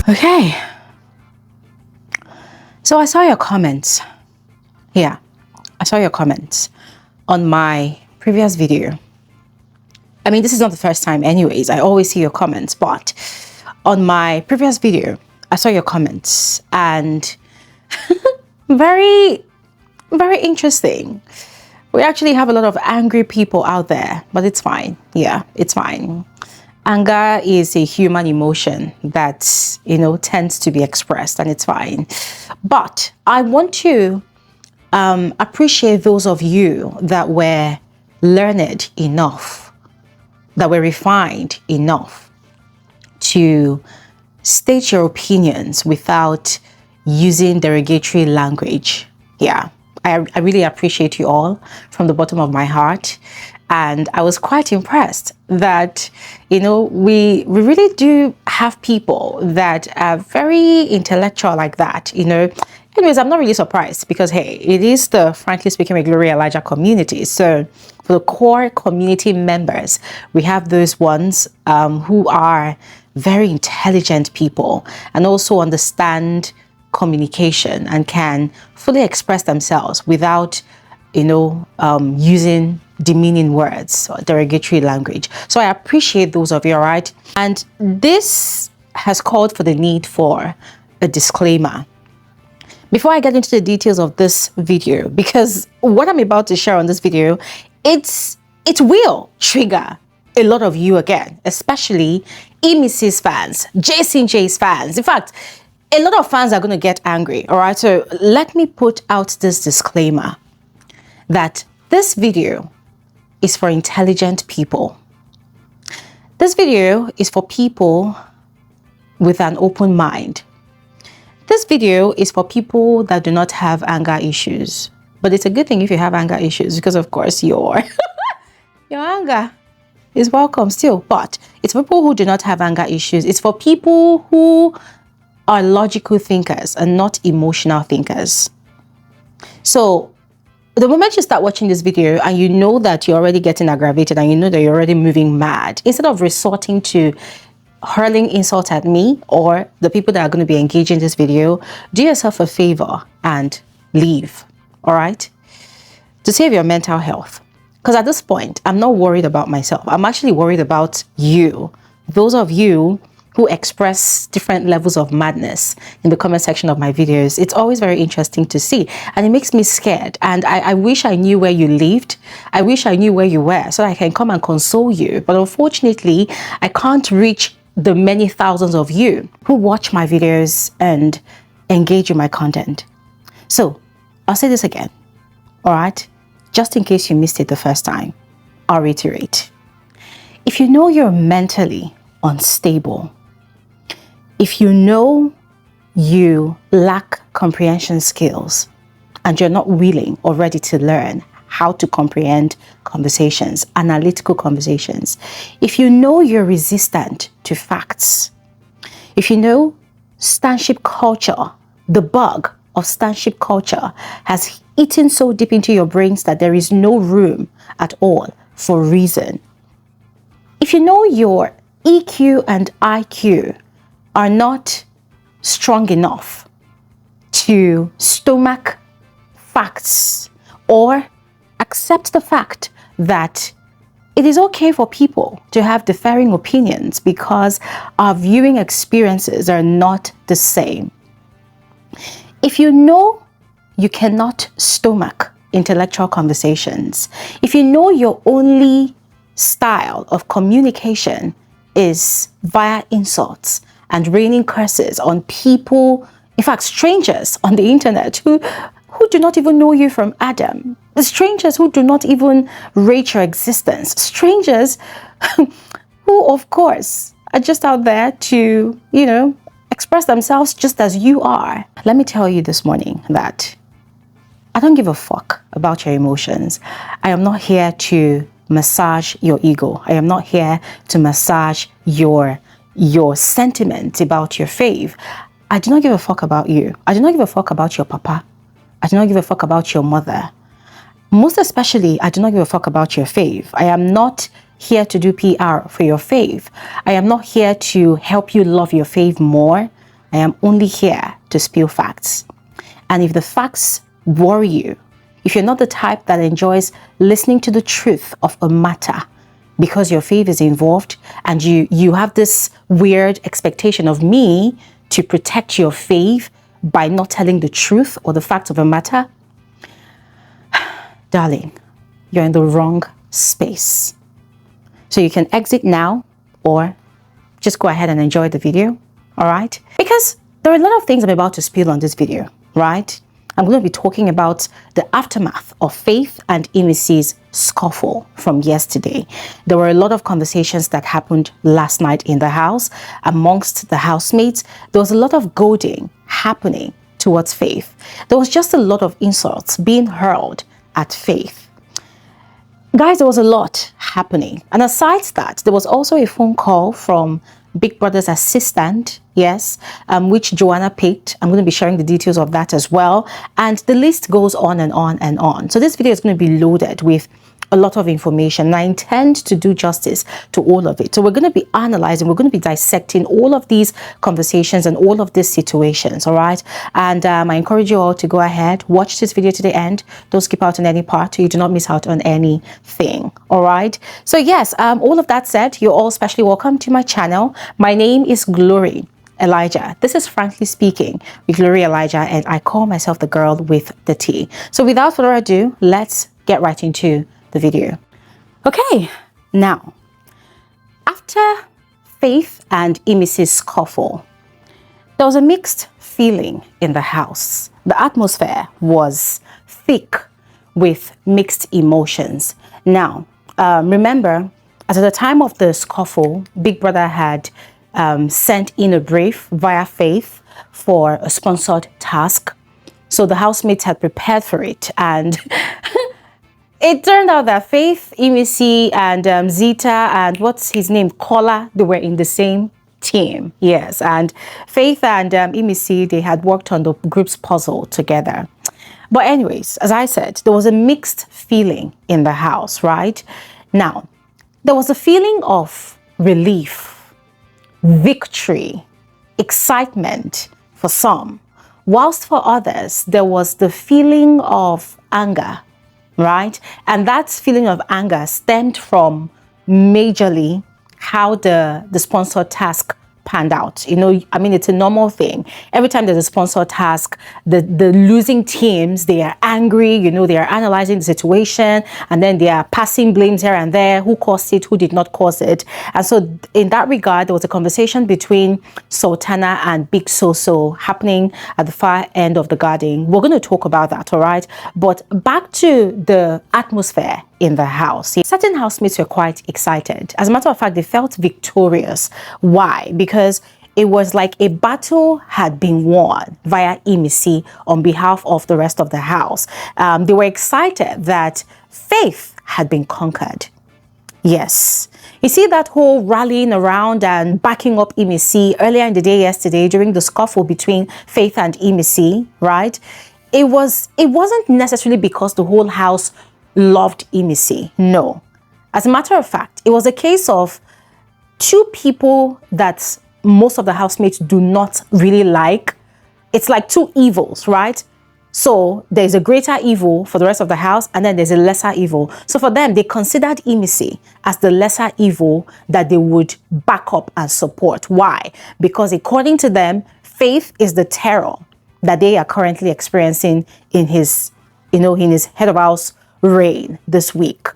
Okay. So I saw your comments. Yeah, I saw your comments on my previous video. I mean, this is not the first time anyways. I always see your comments, but on my previous video, I saw your comments and very, very interesting. We actually have a lot of angry people out there, but it's fine. Yeah, it's fine. Anger is a human emotion that, tends to be expressed, and it's fine. But I want to appreciate those of you that were learned enough, that were refined enough to state your opinions without using derogatory language. Yeah, I really appreciate you all from the bottom of my heart. And I was quite impressed that, we really do have people that are very intellectual like that, Anyways, I'm not really surprised because, hey, it is the Frankly Speaking with Gloria Elijah community. So for the core community members, we have those ones who are very intelligent people and also understand communication and can fully express themselves without, using demeaning words or derogatory language. So I appreciate those of you, all right? And this has called for the need for a disclaimer. Before I get into the details of this video, because what I'm about to share on this video, it will trigger a lot of you again, especially Imisi'S fans, J's fans. In fact, a lot of fans are going to get angry, all right? So let me put out this disclaimer that this video is for intelligent people. This video is for people with an open mind. This video is for people that do not have anger issues. But it's a good thing if you have anger issues because, of course, your anger is welcome still. But it's for people who do not have anger issues. It's for people who are logical thinkers and not emotional thinkers. So the moment you start watching this video and you know that you're already getting aggravated and you know that you're already moving mad, instead of resorting to hurling insult at me or the people that are going to be engaging in this video, do yourself a favor and leave, all right? To save your mental health. Because at this point, I'm not worried about myself. I'm actually worried about you. Those of you who express different levels of madness in the comment section of my videos. It's always very interesting to see, and it makes me scared. And I wish I knew where you lived. I wish I knew where you were so I can come and console you. But unfortunately, I can't reach the many thousands of you who watch my videos and engage in my content. So I'll say this again, all right? Just in case you missed it the first time, I'll reiterate. If you know you're mentally unstable, if you know you lack comprehension skills and you're not willing or ready to learn how to comprehend conversations, analytical conversations, if you know you're resistant to facts, if you know stanship culture, the bug of stanship culture has eaten so deep into your brains that there is no room at all for reason, if you know your EQ and IQ are not strong enough to stomach facts or accept the fact that it is okay for people to have differing opinions because our viewing experiences are not the same. If you know you cannot stomach intellectual conversations, if you know your only style of communication is via insults and raining curses on people, in fact, strangers on the internet who do not even know you from Adam, strangers who do not even rate your existence, strangers who, of course, are just out there to, express themselves just as you are. Let me tell you this morning that I don't give a fuck about your emotions. I am not here to massage your ego. I am not here to massage your sentiment about your fave. I do not give a fuck about you. I do not give a fuck about your papa. I do not give a fuck about your mother. Most especially, I do not give a fuck about your fave. I am not here to do PR for your fave. I am not here to help you love your fave more. I am only here to spill facts. And if the facts worry you, if you're not the type that enjoys listening to the truth of a matter because your faith is involved and you have this weird expectation of me to protect your faith by not telling the truth or the facts of a matter, darling, you're in the wrong space. So you can exit now or just go ahead and enjoy the video, all right? Because there are a lot of things I'm about to spill on this video, right? I'm going to be talking about the aftermath of Faith and Imisi'S scuffle from yesterday. There were a lot of conversations that happened last night in the house amongst the housemates. There was a lot of goading happening towards Faith. There was just a lot of insults being hurled at Faith. Guys, there was a lot happening. And aside that, there was also a phone call from Big Brother's assistant, yes, which Joanna picked. I'm going to be sharing the details of that as well. And the list goes on and on and on. So this video is going to be loaded with a lot of information. And I intend to do justice to all of it. So we're going to be analyzing, we're going to be dissecting all of these conversations and all of these situations, all right? And I encourage you all to go ahead, watch this video to the end. Don't skip out on any part so you do not miss out on anything, all right? So yes, all of that said, you're all specially welcome to my channel. My name is Glory Elijah. This is Frankly Speaking with Glory Elijah, and I call myself the girl with the tea. So without further ado, let's get right into the video. Okay, now, after Faith and Imisi'S scuffle, there was a mixed feeling in the house. The atmosphere was thick with mixed emotions. Now, remember, at the time of the scuffle, Big Brother had sent in a brief via Faith for a sponsored task. So the housemates had prepared for it, and it turned out that Faith, Imisi, and Zita, and what's his name, Kola, they were in the same team. Yes, and Faith and Imisi, they had worked on the group's puzzle together. But anyways, as I said, there was a mixed feeling in the house, right? Now, there was a feeling of relief, victory, excitement for some, whilst for others, there was the feeling of anger, right? And that feeling of anger stemmed from majorly how the sponsored task panned out. You know, I mean, it's a normal thing. Every time there's a sponsored task, the losing teams, they are angry, you know, they are analyzing the situation, and then they are passing blames here and there, who caused it, who did not cause it. And so in that regard, there was a conversation between Sultana and Big Soso happening at the far end of the garden. We're going to talk about that, all right? But back to the atmosphere in the house. Certain housemates were quite excited. As a matter of fact, they felt victorious. Why? Because it was like a battle had been won via Imisi on behalf of the rest of the house. They were excited that Faith had been conquered. Yes. You see that whole rallying around and backing up Imisi earlier in the day yesterday during the scuffle between Faith and Imisi, right? It wasn't necessarily because the whole house loved Imisi. No. As a matter of fact, it was a case of two people that most of the housemates do not really like. It's like two evils, right? So there's a greater evil for the rest of the house, and then there's a lesser evil. So for them, they considered Imisi as the lesser evil that they would back up and support. Why? Because according to them, Faith is the terror that they are currently experiencing in his head of house reign this week.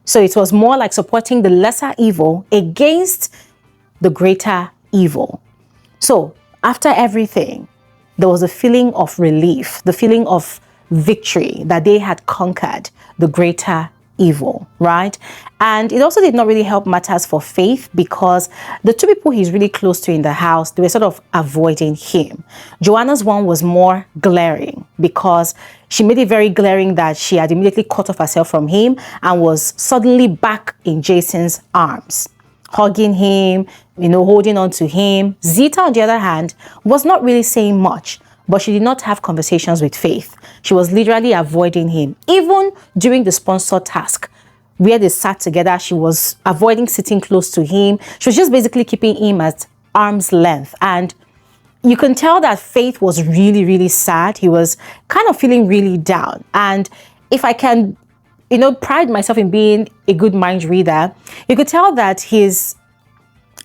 So it was more like supporting the lesser evil against the greater evil. So after everything, there was a feeling of relief, the feeling of victory that they had conquered the greater evil, right? And it also did not really help matters for Faith because the two people he's really close to in the house, they were sort of avoiding him. Joanna's one was more glaring because she made it very glaring that she had immediately cut off herself from him and was suddenly back in Jason's arms, hugging him, you know, holding on to him. Zita, on the other hand, was not really saying much, but she did not have conversations with Faith. She was literally avoiding him. Even during the sponsored task, where they sat together, she was avoiding sitting close to him. She was just basically keeping him at arm's length. And you can tell that Faith was really, really sad. He was kind of feeling really down. And if I can, pride myself in being a good mind reader, you could tell that his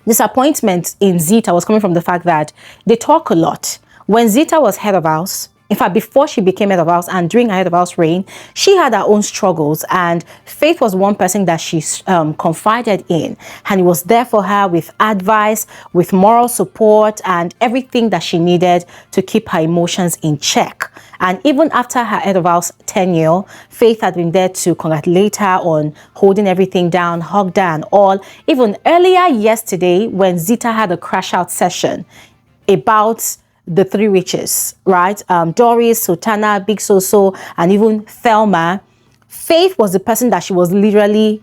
disappointment in Zita was coming from the fact that they talk a lot. When Zita was head of house, in fact, before she became head of house and during her head of house reign, she had her own struggles, and Faith was one person that she confided in, and he was there for her with advice, with moral support, and everything that she needed to keep her emotions in check. And even after her head of house tenure, Faith had been there to congratulate her on holding everything down, hugged her and all. Even earlier yesterday, when Zita had a crash out session about the three witches, right? Doris, Sultana, Big Soso, and even Thelma. Faith was the person that she was literally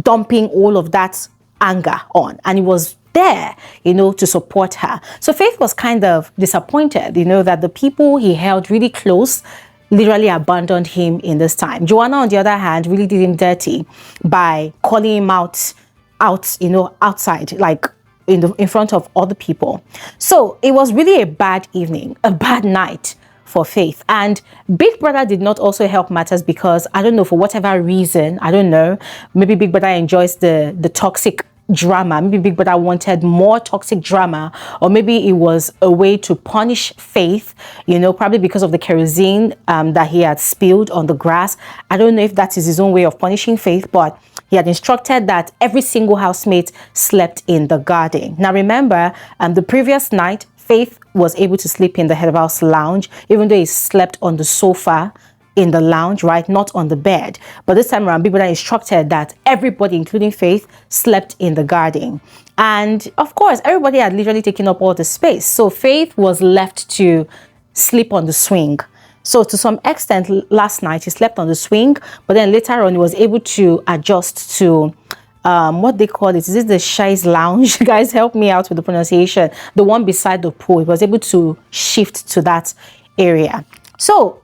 dumping all of that anger on, and he was there, to support her. So Faith was kind of disappointed, that the people he held really close literally abandoned him in this time. Joanna, on the other hand, really did him dirty by calling him out, outside, like in front of other people. So it was really a bad evening, a bad night for Faith. And Big Brother did not also help matters because, I don't know, for whatever reason, I don't know, maybe Big Brother enjoys the toxic drama. Maybe Big Brother wanted more toxic drama, or maybe it was a way to punish Faith, probably because of the kerosene that he had spilled on the grass. I don't know if that is his own way of punishing Faith, but he had instructed that every single housemate slept in the garden. Now remember, the previous night, Faith was able to sleep in the head of house lounge, even though he slept on the sofa in the lounge, right? Not on the bed. But this time around, people instructed that everybody, including Faith, slept in the garden. And of course, everybody had literally taken up all the space. So Faith was left to sleep on the swing. So to some extent, last night, he slept on the swing, but then later on, he was able to adjust to what they call it. Is this the chaise lounge? Guys, help me out with the pronunciation. The one beside the pool. He was able to shift to that area. So,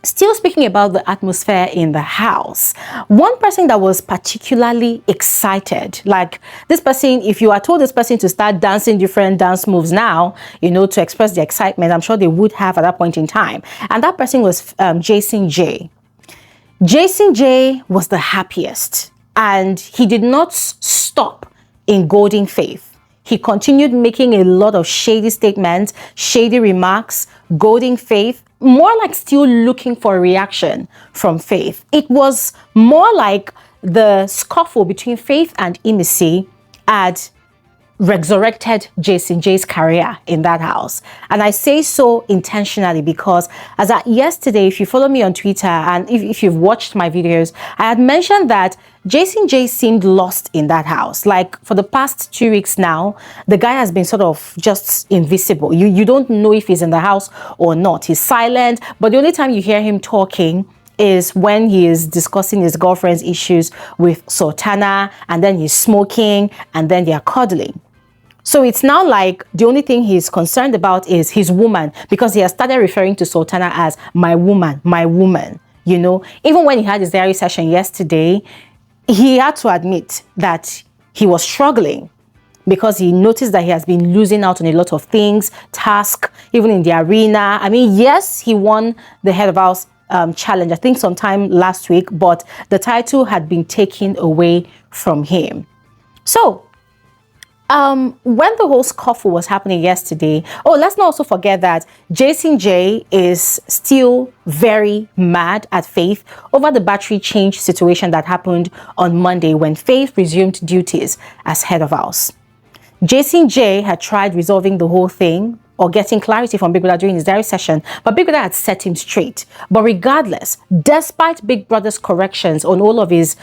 still speaking about the atmosphere in the house, one person that was particularly excited, like this person, if you are told this person to start dancing different dance moves now, to express the excitement, I'm sure they would have at that point in time. And that person was Jason J. Jason J was the happiest, and he did not stop in goading Faith. He continued making a lot of shady statements, shady remarks, goading Faith, more like still looking for a reaction from Faith. It was more like the scuffle between Faith and Imisi'S had resurrected Jason J's career in that house. And I say so intentionally because as at yesterday, if you follow me on Twitter and if you've watched my videos, I had mentioned that Jason J seemed lost in that house. Like for the past 2 weeks now, the guy has been sort of just invisible. You don't know if he's in the house or not. He's silent, but the only time you hear him talking is when he is discussing his girlfriend's issues with Sultana, and then he's smoking, and then they are cuddling. So it's now like the only thing he's concerned about is his woman, because he has started referring to Sultana as my woman, Even when he had his diary session yesterday, he had to admit that he was struggling because he noticed that he has been losing out on a lot of things, tasks, even in the arena. I mean, yes, he won the head of house challenge, I think sometime last week, but the title had been taken away from him. So when the whole scuffle was happening yesterday, let's not also forget that Jason J is still very mad at Faith over the battery change situation that happened on Monday when Faith resumed duties as head of house. Jason J had tried resolving the whole thing or getting clarity from Big Brother during his diary session, but Big Brother had set him straight. But regardless, despite Big Brother's corrections on all of his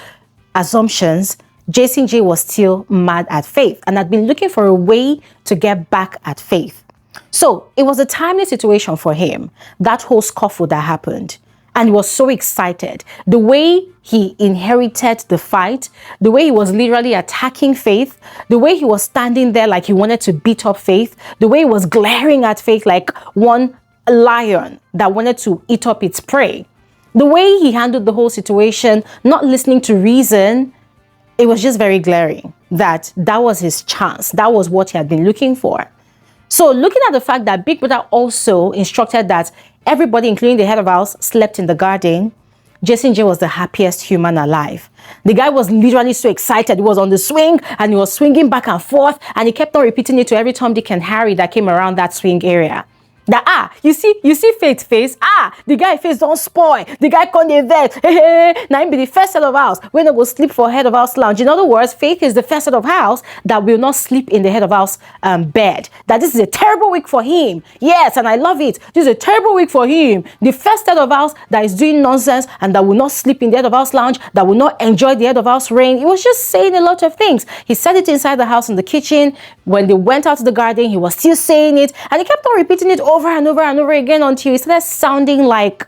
assumptions, Jason J was still mad at Faith and had been looking for a way to get back at Faith. So it was a timely situation for him, that whole scuffle that happened. And he was so excited. The way he inherited the fight, the way he was literally attacking Faith, the way he was standing there like he wanted to beat up Faith, the way he was glaring at Faith like one lion that wanted to eat up its prey. The way he handled the whole situation, not listening to reason, it was just very glaring that was his chance. That was what he had been looking for. So looking at the fact that Big Brother also instructed that everybody, including the head of house, slept in the garden, Jason J was the happiest human alive. The guy was literally so excited. He was on the swing and he was swinging back and forth, and he kept on repeating it to every Tom, Dick and Harry that came around that swing area. That you see Faith's face, the guy face don't spoil, the guy can't vet. Now him be the first head of house when they go sleep for head of house lounge. In other words, Faith is the first head of house that will not sleep in the head of house bed. That this is a terrible week for him. Yes, and I love it. This is a terrible week for him. The first head of house that is doing nonsense and that will not sleep in the head of house lounge, that will not enjoy the head of house reign. He was just saying a lot of things. He said it inside the house in the kitchen. When they went out to the garden, he was still saying it, and he kept on repeating it over and over and over again until he started sounding like,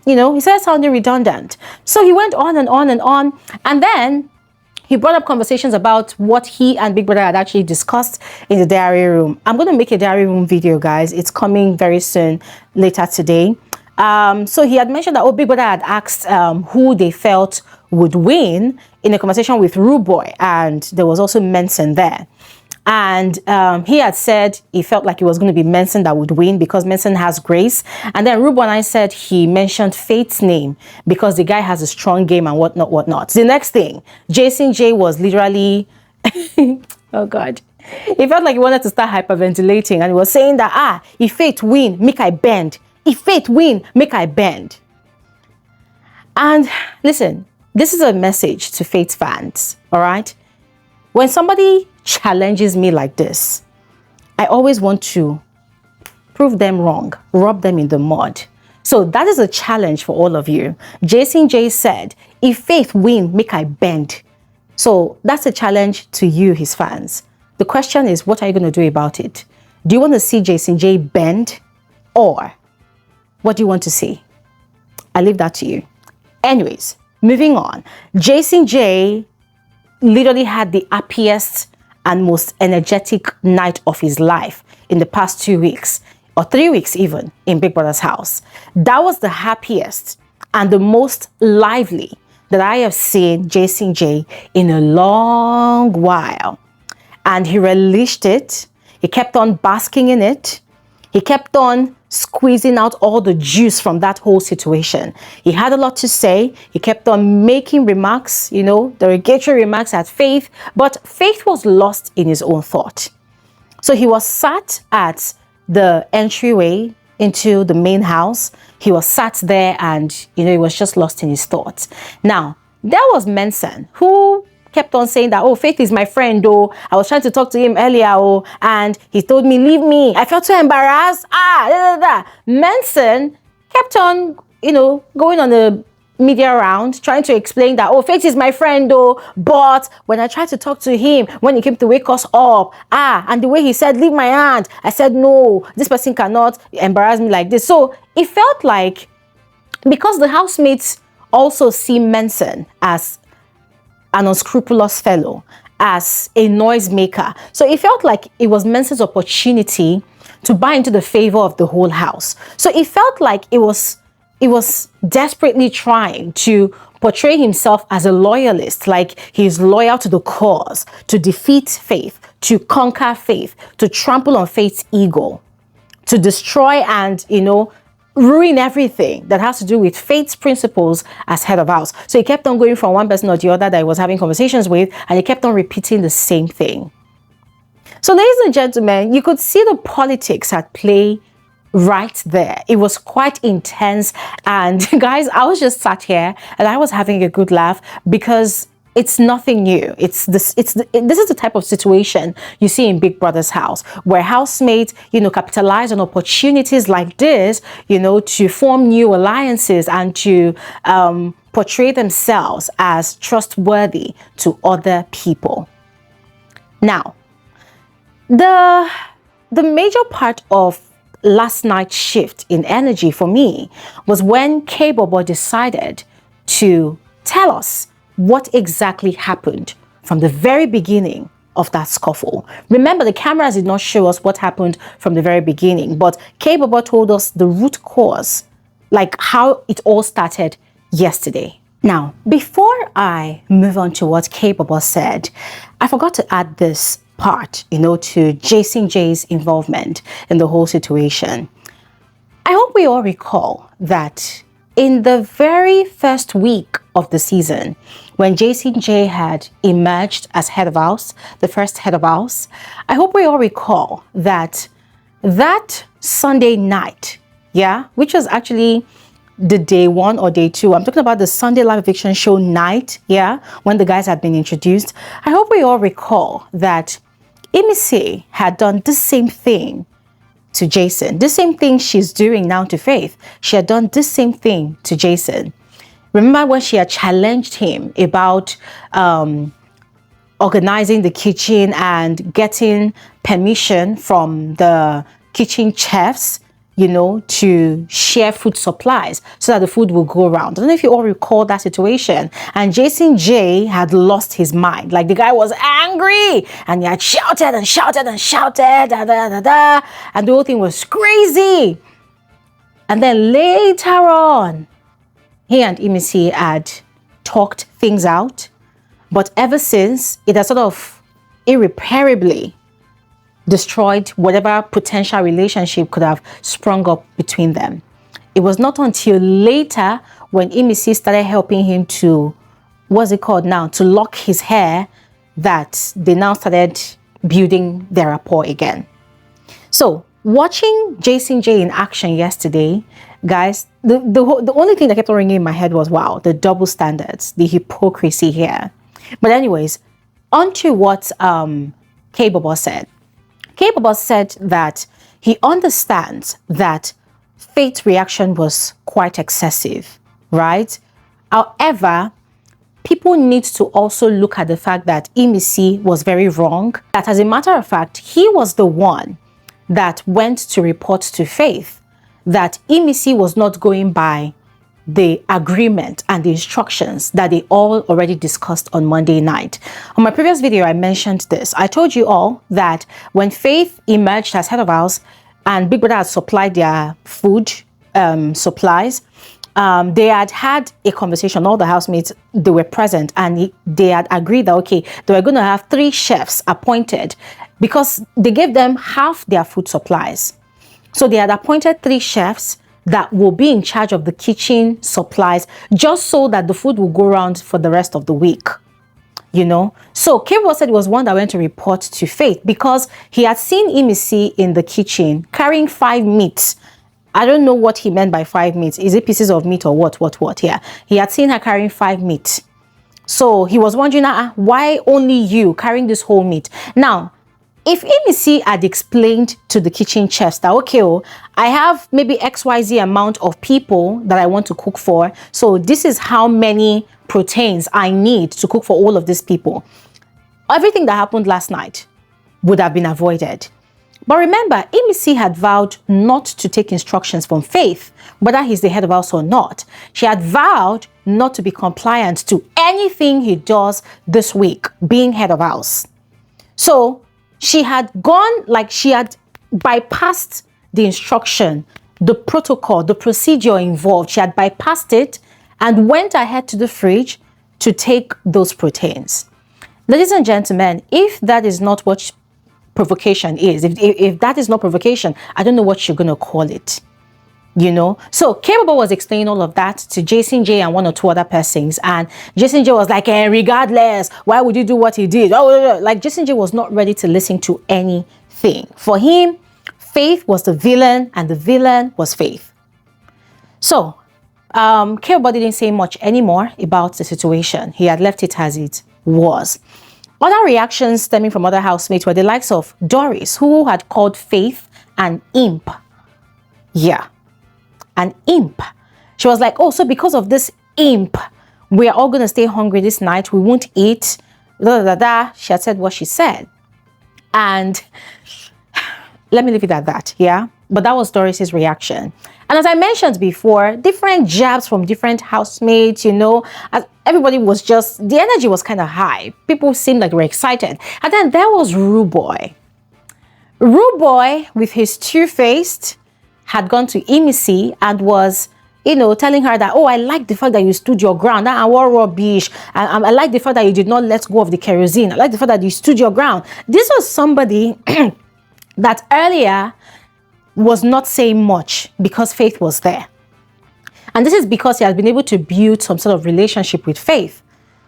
he started sounding redundant. So he went on and on and on, and then he brought up conversations about what he and Big Brother had actually discussed in the diary room. I'm going to make a diary room video, guys. It's coming very soon, later today. So he had mentioned that Big Brother had asked who they felt would win in a conversation with Rude Boy, and there was also Menson there. And he had said he felt like it was going to be Menson that would win because Menson has grace. And then Rude Boy said he mentioned Faith's name because the guy has a strong game and whatnot. The next thing, Jason J was literally, oh God. He felt like he wanted to start hyperventilating, and he was saying that, if Faith win, make I bend. If Faith win, make I bend. And listen, this is a message to Faith fans, all right? When somebody challenges me like this, I always want to prove them wrong, rub them in the mud. So that is a challenge for all of you. Jason J said, if Faith win, make I bend. So that's a challenge to you, his fans. The question is, what are you going to do about it? Do you want to see Jason J bend, or what do you want to see? I leave that to you. Anyways, moving on. Jason J literally had the happiest and most energetic night of his life in the past 2 weeks, or 3 weeks even, in Big Brother's house. That was the happiest and the most lively that I have seen Jason J in a long while. And he relished it. He kept on basking in it. He kept on squeezing out all the juice from that whole situation. He had a lot to say. He kept on making remarks, derogatory remarks at Faith, but Faith was lost in his own thought. So he was sat at the entryway into the main house. He was sat there and, he was just lost in his thoughts. Now, there was Menson, who kept on saying that, Faith is my friend, I was trying to talk to him earlier, and he told me, leave me. I felt so embarrassed. Menson kept on, going on the media round, trying to explain that, Faith is my friend, but when I tried to talk to him, when he came to wake us up, and the way he said, leave my hand, I said, no, this person cannot embarrass me like this. So it felt like, because the housemates also see Menson as an unscrupulous fellow, as a noisemaker. So it felt like it was Menson's opportunity to buy into the favor of the whole house. So it felt like it was desperately trying to portray himself as a loyalist, like he's loyal to the cause, to defeat Faith, to conquer Faith, to trample on Faith's ego, to destroy and, ruin everything that has to do with Faith's principles as head of house. So he kept on going from one person or the other that he was having conversations with, and he kept on repeating the same thing. So ladies and gentlemen, you could see the politics at play right there. It was quite intense, and guys, I was just sat here and I was having a good laugh because it's nothing new. This is the type of situation you see in Big Brother's house, where housemates, capitalize on opportunities like this, to form new alliances and to portray themselves as trustworthy to other people. Now, the major part of last night's shift in energy for me was when Kaybobo decided to tell us what exactly happened from the very beginning of that scuffle. Remember, the cameras did not show us what happened from the very beginning, but Kaybobo told us the root cause, like how it all started yesterday. Now, before I move on to what Kaybobo said, I forgot to add this part, to Jason J's involvement in the whole situation. I hope we all recall that in the very first week of the season, when Jason J had emerged as head of house, the first head of house, I hope we all recall that Sunday night, which was actually the day 1 or day 2. I'm talking about the Sunday live eviction show night, when the guys had been introduced. I hope we all recall that Imisi'S had done the same thing to Jason. The same thing she's doing now to Faith. She had done the same thing to Jason. Remember when she had challenged him about organizing the kitchen and getting permission from the kitchen chefs, to share food supplies so that the food will go around. I don't know if you all recall that situation. And Jason J had lost his mind. Like, the guy was angry and he had shouted and shouted and shouted, and the whole thing was crazy. And then later on, he and Imisi'S had talked things out. But ever since, it has sort of irreparably destroyed whatever potential relationship could have sprung up between them. It was not until later when Imisi'S started helping him to, to lock his hair, that they now started building their rapport again. So, watching Jason J in action yesterday, guys, the only thing that kept on ringing in my head was, wow, the double standards, the hypocrisy here. But anyways, on to what Kaybobo said. Kaybobo said that he understands that Faith's reaction was quite excessive, right? However, people need to also look at the fact that Imisi'S was very wrong. That, as a matter of fact, he was the one that went to report to Faith that Imisi'S was not going by the agreement and the instructions that they all already discussed on Monday night. On my previous video, I mentioned this. I told you all that when Faith emerged as head of house and Big Brother had supplied their food supplies, they had had a conversation, all the housemates, they were present, and they had agreed that, okay, they were going to have 3 chefs appointed because they gave them half their food supplies. So they had appointed 3 chefs that will be in charge of the kitchen supplies, just so that the food will go around for the rest of the week, So Kaybobo said he was one that went to report to Faith because he had seen Imisi'S in the kitchen carrying 5 meats. I don't know what he meant by 5 meats. Is it pieces of meat or what? Yeah. He had seen her carrying 5 meat. So he was wondering, why only you carrying this whole meat? Now, if Imisi'S had explained to the kitchen chefs that, okay, I have maybe XYZ amount of people that I want to cook for, so this is how many proteins I need to cook for all of these people, everything that happened last night would have been avoided. But remember, Imisi'S had vowed not to take instructions from Faith, whether he's the head of house or not. She had vowed not to be compliant to anything he does this week, being head of house. So she had she had bypassed the instruction, the protocol, the procedure involved. She had bypassed it and went ahead to the fridge to take those proteins. Ladies and gentlemen, if that is not what provocation is, if that is not provocation, I don't know what you're going to call it. So Kaybobo was explaining all of that to Jason J and 1 or 2 other persons, and Jason J was like, regardless, why would you do what he did? Like, Jason J was not ready to listen to anything. For him, Faith was the villain and the villain was Faith. So Kaybobo didn't say much anymore about the situation. He had left it as it was. Other reactions stemming from other housemates were the likes of Doris, who had called Faith an imp. Yeah. An imp. She was like, so because of this imp, we're all going to stay hungry this night. We won't eat. She had said what she said. And let me leave it at that. Yeah. But that was Doris's reaction. And as I mentioned before, different jabs from different housemates, as everybody was the energy was kind of high. People seemed like they were excited. And then there was Rude Boy. Rude Boy, with his two-faced, had gone to Imisi'S and was telling her that, oh, I like the fact that you stood your ground, that our rubbish. I like the fact that you did not let go of the kerosene. I like the fact that you stood your ground. This was somebody that earlier was not saying much because Faith was there. And this is because he has been able to build some sort of relationship with Faith.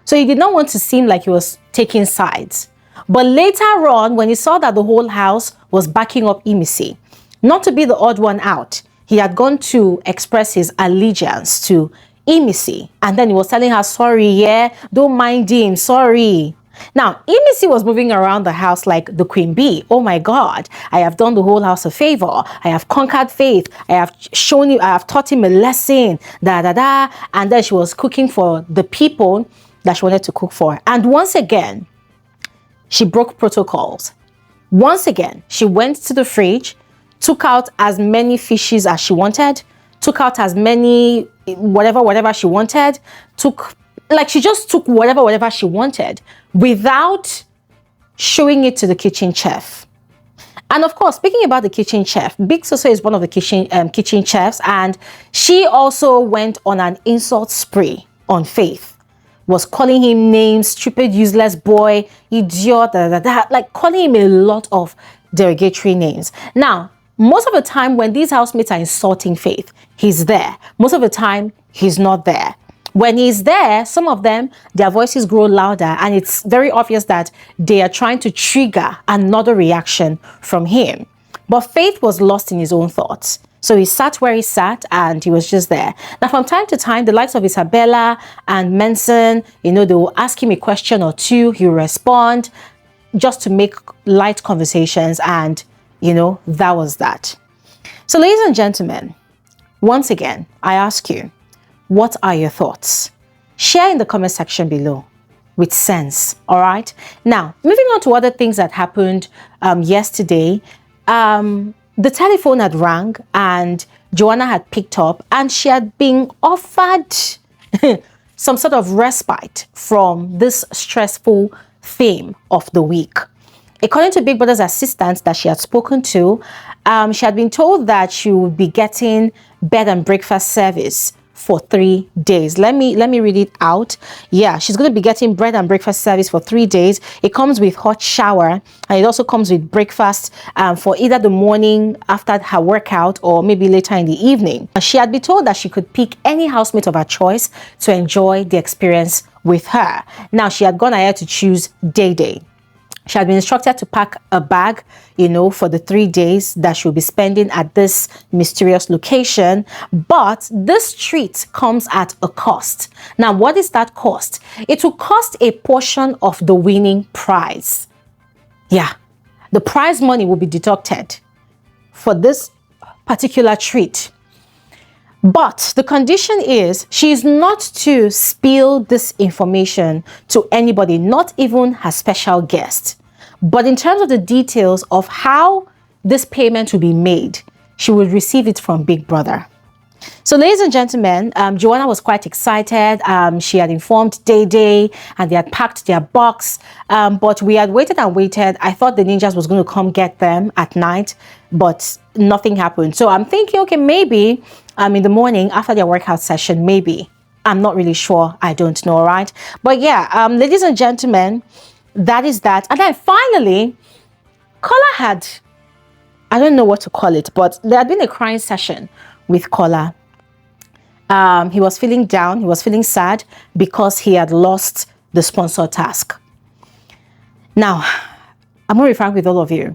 So he did not want to seem like he was taking sides. But later on, when he saw that the whole house was backing up Imisi, not to be the odd one out, he had gone to express his allegiance to Imisi. And then he was telling her, sorry, yeah, don't mind him, sorry. Now, Imisi was moving around the house like the queen bee. Oh my God, I have done the whole house a favor. I have conquered Faith. I have shown him, I have taught him a lesson, And then she was cooking for the people that she wanted to cook for. And once again, she broke protocols. Once again, she went to the fridge, took out as many fishes as she wanted, took out as many whatever she wanted, she just took whatever she wanted without showing it to the kitchen chef. And of course, speaking about the kitchen chef, Big Soso is one of the kitchen chefs, and she also went on an insult spree on Faith. Was calling him names, stupid, useless boy, idiot, like calling him a lot of derogatory names. Now, most of the time when these housemates are insulting Faith, he's there. Most of the time, he's not there. When he's there, some of them, their voices grow louder, and it's very obvious that they are trying to trigger another reaction from him. But Faith was lost in his own thoughts. So he sat where he sat, and he was just there. Now, from time to time, the likes of Isabella and Manson, they will ask him a question or two. He'll respond just to make light conversations. And, that was that. So, ladies and gentlemen, once again, I ask you, what are your thoughts? Share in the comment section below with sense, all right? Now, moving on to other things that happened yesterday. The telephone had rang and Joanna had picked up, and she had been offered some sort of respite from this stressful theme of the week. According to Big Brother's assistant that she had spoken to, she had been told that she would be getting bed and breakfast service for 3 days. Let me read it out. Yeah, she's going to be getting bread and breakfast service for 3 days. It comes with hot shower, and it also comes with breakfast for either the morning after her workout or maybe later in the evening. She had been told that she could pick any housemate of her choice to enjoy the experience with her. Now, she had gone ahead to choose Day. She had been instructed to pack a bag, for the 3 days that she'll be spending at this mysterious location. But this treat comes at a cost. Now, what is that cost? It will cost a portion of the winning prize. Yeah, the prize money will be deducted for this particular treat. But the condition is she is not to spill this information to anybody, not even her special guest. But in terms of the details of how this payment will be made, she will receive it from Big Brother. So, ladies and gentlemen, Joanna was quite excited. She had informed Day and they had packed their box. But we had waited and waited. I thought the ninjas was going to come get them at night, but nothing happened. So I'm thinking, okay, maybe in the morning after their workout session, maybe. I'm not really sure. I don't know, right? But yeah, ladies and gentlemen, that is that. And then finally, Kola had, I don't know what to call it, but there had been a crying session with Kola. He was feeling down. He was feeling sad because he had lost the sponsor task. Now, I'm going to be frank with all of you.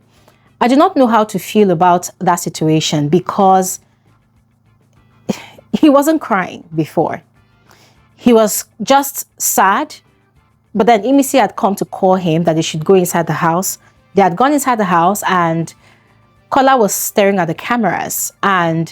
I do not know how to feel about that situation because he wasn't crying before. He was just sad. But then Imisi had come to call him that they should go inside the house. They had gone inside the house and Kola was staring at the cameras and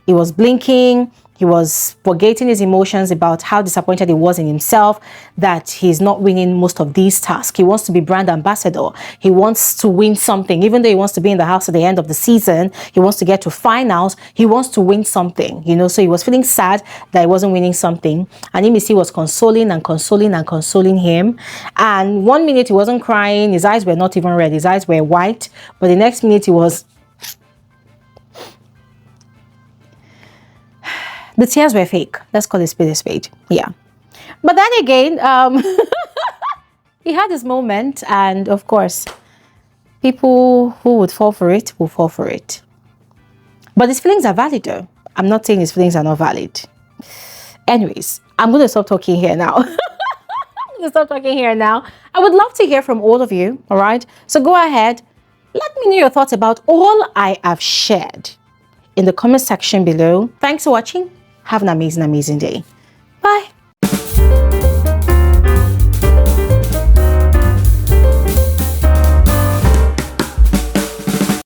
he was blinking. He was forgetting his emotions about how disappointed he was in himself that he's not winning most of these tasks. He wants to be brand ambassador. He wants to win something. Even though he wants to be in the house at the end of the season, he wants to get to finals. He wants to win something, So he was feeling sad that he wasn't winning something. And Imisi was consoling him. And 1 minute he wasn't crying. His eyes were not even red. His eyes were white. But the next minute he was... The tears were fake. Let's call it spade a spade. Yeah. But then again, he had his moment, and of course, people who would fall for it will fall for it. But his feelings are valid though. I'm not saying his feelings are not valid. Anyways, I'm going to stop talking here now. I'm going to stop talking here now. I would love to hear from all of you, all right? So go ahead. Let me know your thoughts about all I have shared in the comment section below. Thanks for watching. Have an amazing, amazing day.